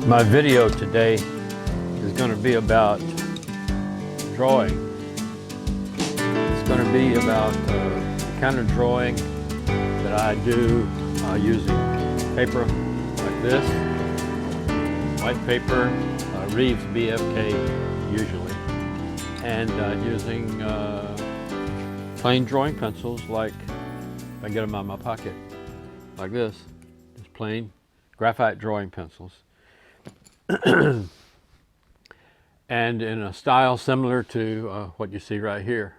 My video today is going to be about drawing. It's going to be about the kind of drawing that I do using paper like this, white paper, Reeves BFK usually, and using plain drawing pencils like I get them out of my pocket, like this, just plain graphite drawing pencils. And in a style similar to what you see right here.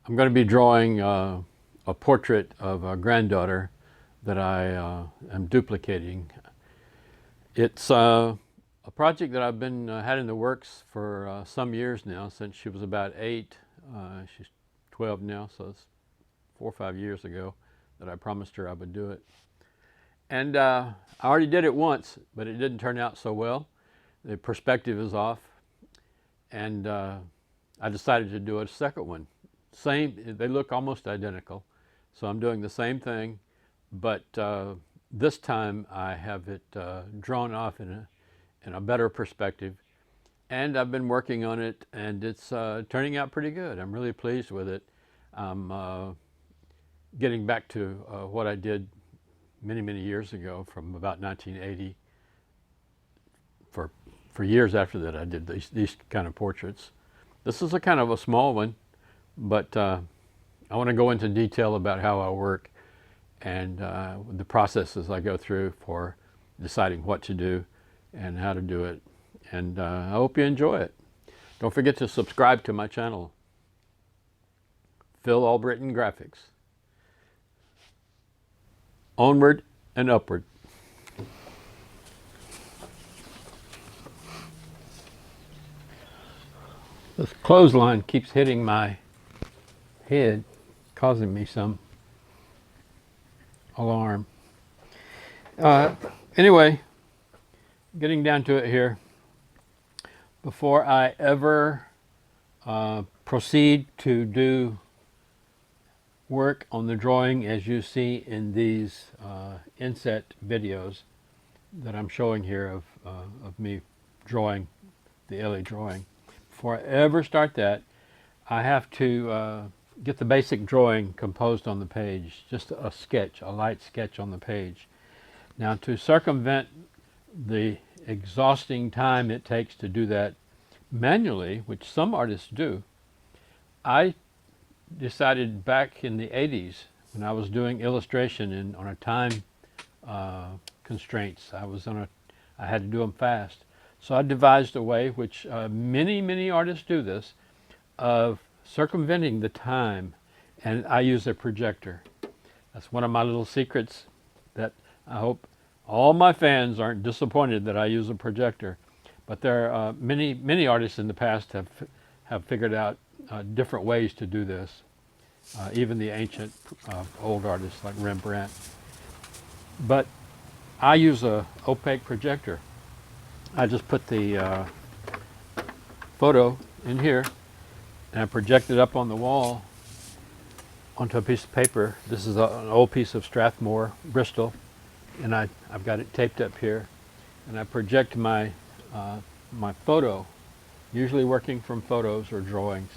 I'm going to be drawing a portrait of a granddaughter that I am duplicating. It's a project that I've been had in the works for some years now, since she was about 8. She's 12 now, so it's 4 or 5 years ago that I promised her I would do it. And I already did it once, but it didn't turn out so well. The perspective is off. And I decided to do a second one. They look almost identical. So I'm doing the same thing, but this time I have it drawn off in a better perspective. And I've been working on it, and it's turning out pretty good. I'm really pleased with it. I'm getting back to what I did many years ago, from about 1980. For years after that, I did these kind of portraits. This is a kind of a small one, but I want to go into detail about how I work and the processes I go through for deciding what to do and how to do it. And I hope you enjoy it. Don't forget to subscribe to my channel, Albritton Graphics. Onward and upward. This clothesline keeps hitting my head, causing me some alarm. Anyway, getting down to it here. Before I ever proceed to do work on the drawing as you see in these inset videos that I'm showing here of me drawing the Ellie drawing. Before I ever start that, I have to get the basic drawing composed on the page, just a sketch, a light sketch on the page. Now, to circumvent the exhausting time it takes to do that manually, which some artists do, I decided back in the 80s, when I was doing illustration on a time constraints, I had to do them fast. So I devised a way, which many artists do this, of circumventing the time, and I use a projector. That's one of my little secrets that I hope all my fans aren't disappointed that I use a projector. But there are many artists in the past have figured out different ways to do this. Even the ancient old artists like Rembrandt. But I use a opaque projector. I just put the photo in here and I project it up on the wall onto a piece of paper. This is an old piece of Strathmore, Bristol, and I've got it taped up here. And I project my photo, usually working from photos or drawings.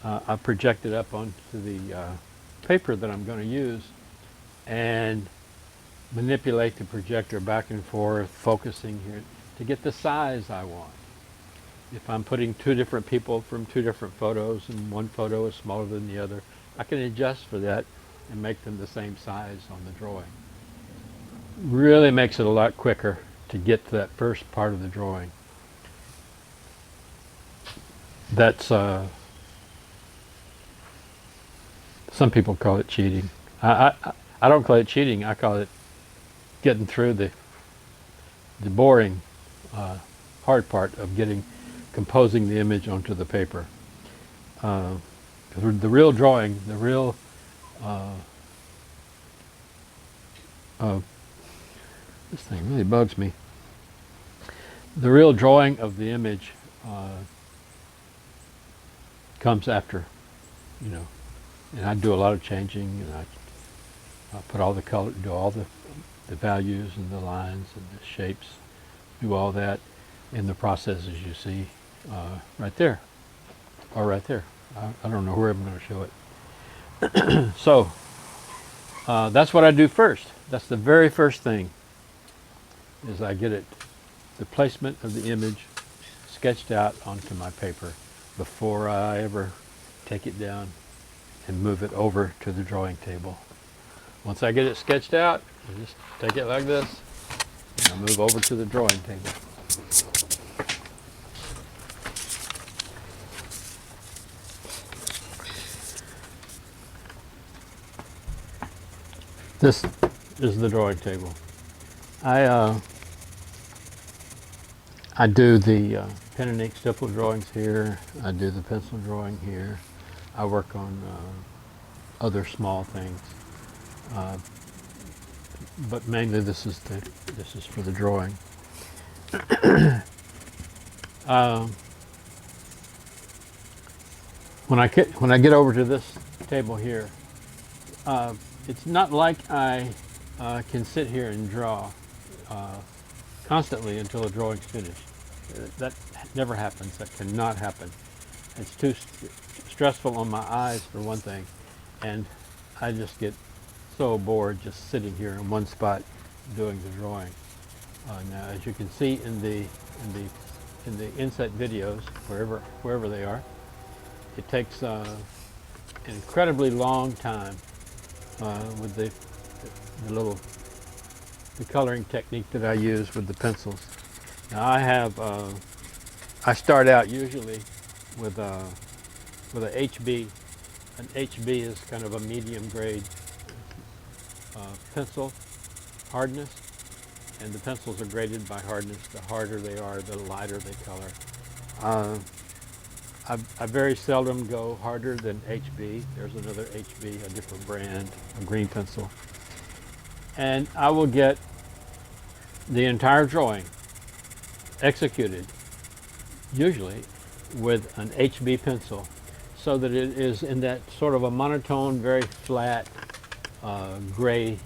I project it up onto the paper that I'm going to use and manipulate the projector back and forth, focusing here to get the size I want. If I'm putting 2 different people from 2 different photos and one photo is smaller than the other, I can adjust for that and make them the same size on the drawing. Really makes it a lot quicker to get to that first part of the drawing. That's some people call it cheating. I don't call it cheating. I call it getting through the boring hard part of composing the image onto the paper. The real drawing, the real this thing really bugs me. The real drawing of the image comes after, and I do a lot of changing, and I put all the color, do all the the values and the lines and the shapes, do all that in the processes you see right there, or right there. I don't know where I'm going to show it. So that's what I do first. That's the very first thing, is I get it, the placement of the image sketched out onto my paper before I ever take it down and move it over to the drawing table. Once I get it sketched out, I just take it like this and I move over to the drawing table. This is the drawing table. I do the pen and ink stipple drawings here. I do the pencil drawing here. I work on other small things, but mainly this is for the drawing. When I get over to this table here, it's not like I can sit here and draw constantly until the drawing's finished. That never happens. That cannot happen. It's too stressful on my eyes, for one thing, and I just get so bored just sitting here in one spot doing the drawing. Now, as you can see in the inset videos, wherever they are, it takes an incredibly long time with the coloring technique that I use with the pencils. Now I start out usually with a HB. An HB is kind of a medium grade pencil hardness, and the pencils are graded by hardness. The harder they are, the lighter they color. I very seldom go harder than HB. There's another HB, a different brand, a green pencil. And I will get the entire drawing executed, usually with an HB pencil, so that it is in that sort of a monotone, very flat, gray,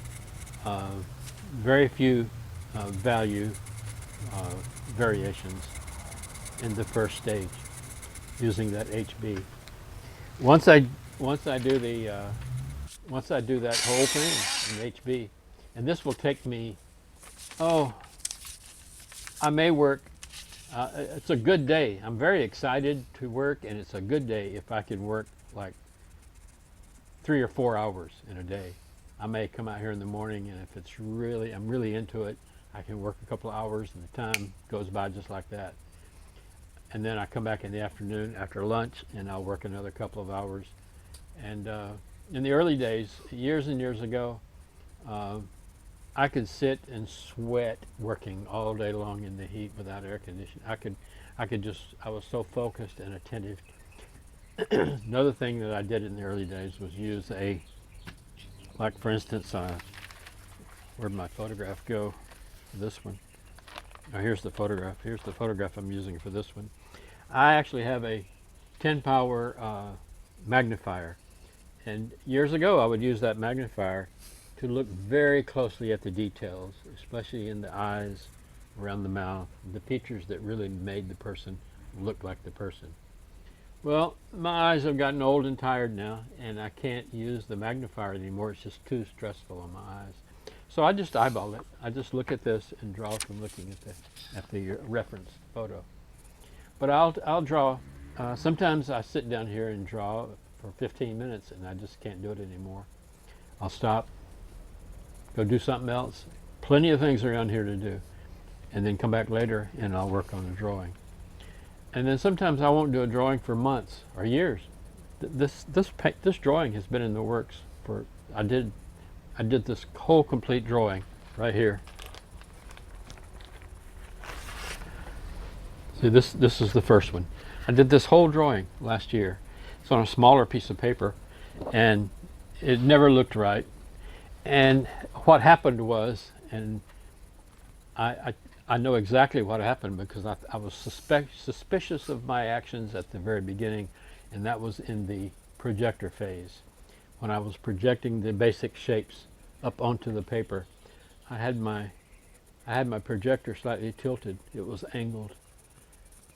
very few value variations in the first stage, using that HB. Once I do that whole thing in HB, and this will take me, I may work. It's a good day. I'm very excited to work, and it's a good day if I can work like 3 or 4 hours in a day. I may come out here in the morning, and if I'm really into it, I can work a couple of hours, and the time goes by just like that. And then I come back in the afternoon after lunch, and I'll work another couple of hours. And in the early days, years and years ago, I could sit and sweat working all day long in the heat without air conditioning. I was so focused and attentive. Another thing that I did in the early days was use like for instance, where'd my photograph go? This one. Oh, here's the photograph. Here's the photograph I'm using for this one. I actually have a 10 power magnifier. And years ago, I would use that magnifier to look very closely at the details, especially in the eyes, around the mouth, the features that really made the person look like the person. Well, my eyes have gotten old and tired now, and I can't use the magnifier anymore. It's just too stressful on my eyes. So I just eyeball it. I just look at this and draw from looking at the reference photo. But I'll draw. Sometimes I sit down here and draw for 15 minutes, and I just can't do it anymore. I'll stop, go do something else. Plenty of things around here to do, and then come back later and I'll work on the drawing. And then sometimes I won't do a drawing for months or years. This drawing has been in the works for. I did this whole complete drawing right here. See, this is the first one. I did this whole drawing last year. It's on a smaller piece of paper, and it never looked right. And what happened was, and I know exactly what happened, because I was suspicious of my actions at the very beginning, and that was in the projector phase. When I was projecting the basic shapes up onto the paper, I had my projector slightly tilted. It was angled,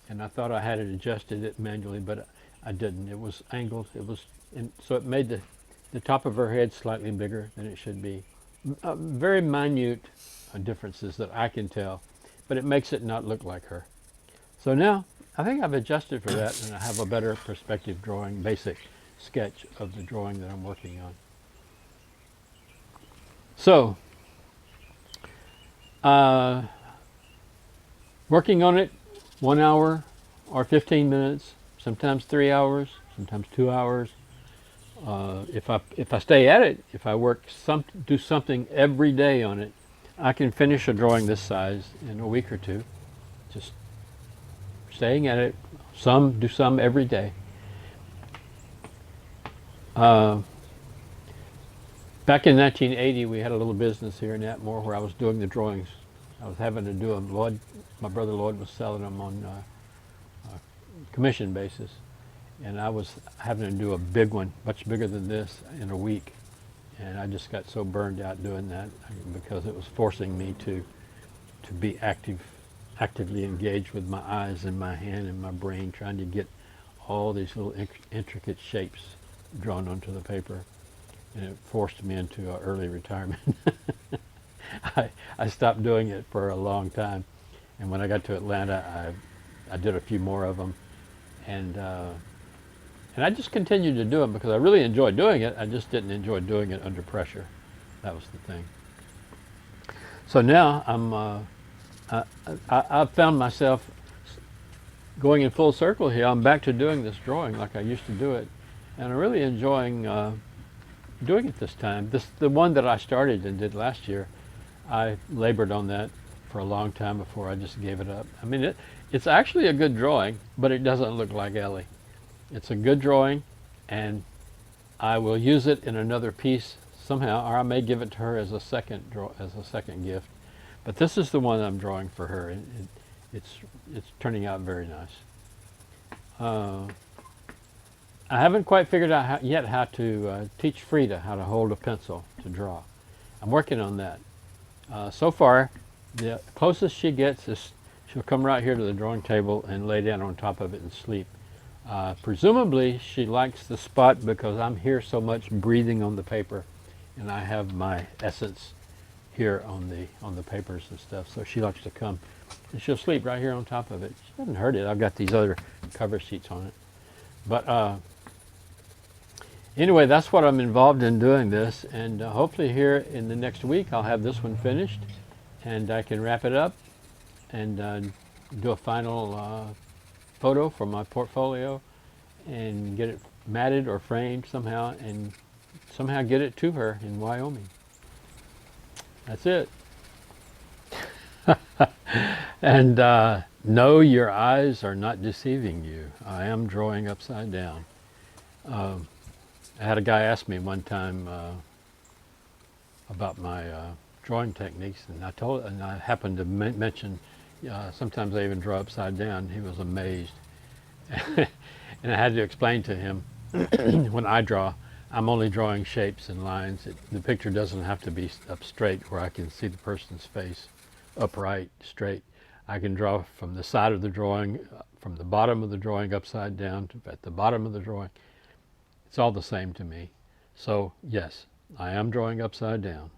and I thought I had it adjusted it manually, but I didn't. It was angled. It was, and so it made the top of her head slightly bigger than it should be. Very minute differences that I can tell, but it makes it not look like her. So now I think I've adjusted for that, and I have a better perspective drawing, basic sketch of the drawing that I'm working on. So, working on it 1 hour or 15 minutes, sometimes 3 hours, sometimes 2 hours. If I stay at it, if I do something every day on it, I can finish a drawing this size in a week or two. Just staying at it, do some every day. Back in 1980, we had a little business here in Atmore where I was doing the drawings. I was having to do them. My brother Lloyd was selling them on commission basis, and I was having to do a big one, much bigger than this, in a week. And I just got so burned out doing that because it was forcing me to be actively engaged with my eyes and my hand and my brain, trying to get all these little intricate shapes drawn onto the paper. And it forced me into early retirement. I stopped doing it for a long time, and when I got to Atlanta, I did a few more of them, and I just continued to do them because I really enjoyed doing it. I just didn't enjoy doing it under pressure. That was the thing. So now I've found myself going in full circle here. I'm back to doing this drawing like I used to do it, and I'm really enjoying doing it this time. The one that I started and did last year, I labored on that for a long time before I just gave it up. I mean, it's actually a good drawing, but it doesn't look like Ellie. It's a good drawing, and I will use it in another piece somehow, or I may give it to her as a second gift. But this is the one I'm drawing for her, and it's turning out very nice. I haven't quite figured out yet how to teach Frida how to hold a pencil to draw. I'm working on that. So far, the closest she gets is she'll come right here to the drawing table and lay down on top of it and sleep. Presumably, she likes the spot because I'm here so much breathing on the paper, and I have my essence here on the papers and stuff. So she likes to come, and she'll sleep right here on top of it. She doesn't hurt it. I've got these other cover sheets on it. But anyway, that's what I'm involved in doing this, and hopefully here in the next week I'll have this one finished, and I can wrap it up and do a final photo for my portfolio and get it matted or framed somehow, and somehow get it to her in Wyoming. That's it. And no, your eyes are not deceiving you. I am drawing upside down. I had a guy ask me one time about my drawing techniques, and I happened to mention sometimes I even draw upside down. He was amazed. And I had to explain to him when I draw, I'm only drawing shapes and lines. The picture doesn't have to be up straight where I can see the person's face upright, straight. I can draw from the side of the drawing, from the bottom of the drawing upside down to at the bottom of the drawing. It's all the same to me. So yes, I am drawing upside down.